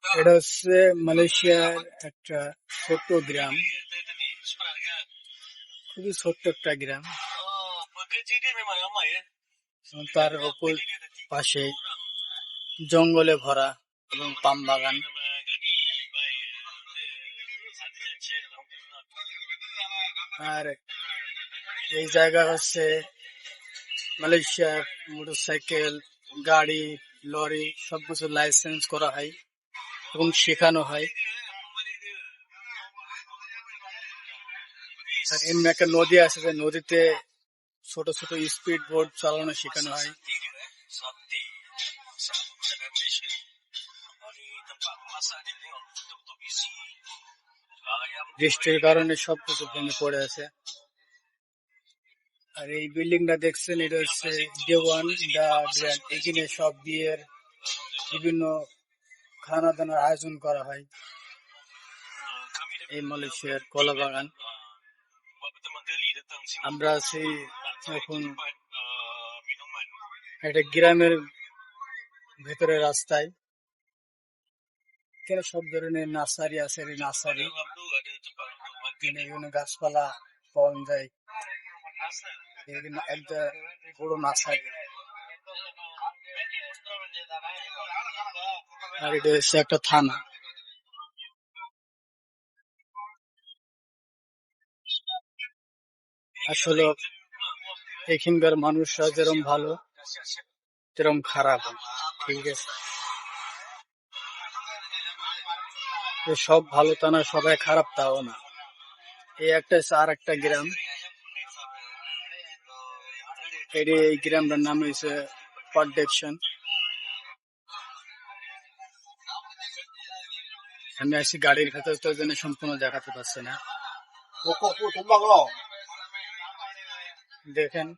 এটা হচ্ছে মালয়েশিয়ার একটা ছোট্ট গ্রাম, খুবই ছোট্ট একটা গ্রাম। এবং তার উপর পাশে জঙ্গলে ভরা এবং পাম বাগান। আর এই জায়গা হচ্ছে মালয়েশিয়ার মোটরসাইকেল, গাড়ি, লরি সবকিছু লাইসেন্স করা হয় এবং শেখানো হয়। আর এমনি একটা নদী আছে, যে নদীতে ছোট ছোট স্পিড বোট চালানো শেখানো হয়। বৃষ্টির কারণে সবকিছু ভেঙে পড়ে আছে। আর এই বিল্ডিংটা দেখছেন, এটা হচ্ছে দেওয়ান দা ব্র্যান্ড। এখানে সব বিয়ের বিভিন্ন খানা দানার আয়োজন করা হয়। এই মালয়েশিয়ার কলা বাগান। আমরা আছি এখন একটা গ্রামের ভেতরে রাস্তায়। এখানে সব ধরনের নার্সারি আছে, নার্সারি বিভিন্ন গাছপালা পাওয়া যায়। একটা বড় নার্সারি। আর এটা হচ্ছে একটা থানা। আসলে এখানকার মানুষরা যেরকম ভালো তেরম খারাপ, ঠিক আছে। তো সব ভালো তা না, সবাই খারাপ তাও না। এই একটা আর একটা গ্রাম, এই গ্রামটার নাম হয়েছে প্রোটেকশন। আমি আসি গাড়ির ভেতর, তো জন্য সম্পূর্ণ দেখাতে পারছি না। দেখেন,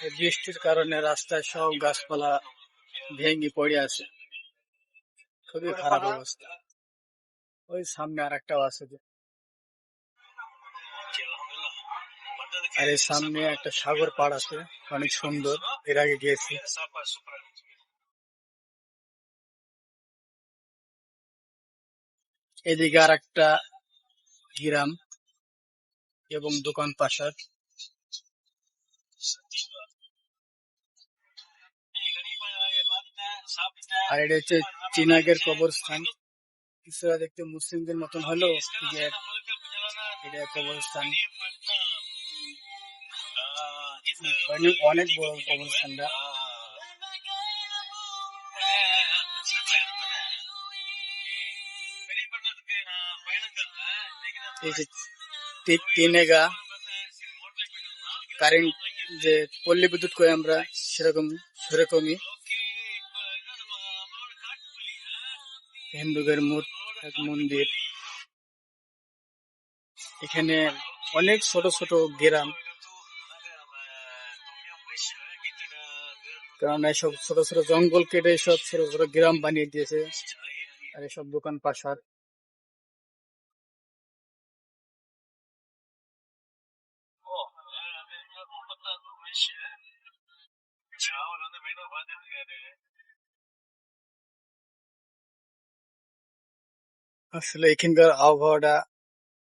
এই বৃষ্টির কারণে রাস্তায় সব গাছপালা ভেঙে পড়ে আছে, খুবই খারাপ অবস্থা। ওই সামনে আর একটাও আছে যে। আর এই সামনে একটা সাগর পাড় আছে, অনেক সুন্দর, এর আগে গিয়েছি। এদিকে আর একটা গ্রাম এবং দোকান পাশার। আর এটা হচ্ছে চিনাগের কবরস্থান। কিছুটা দেখতে মুসলিমদের মতন হলো, এটা কবরস্থান, অনেক বড় কবরস্থানটা। এই যে তিনেগা কারেন্ট, যে পল্লী বিদ্যুৎ করে আমরা, সেরকমই হিন্দুদের এক মন্দির। এখানে অনেক ছোট ছোট গ্রাম, কারণ এইসব ছোট ছোট জঙ্গল কেটে সব ছোট ছোট গ্রাম বানিয়ে দিয়েছে। আর এসব দোকান পাশার। আসলে এখানকার আবহাওয়াটা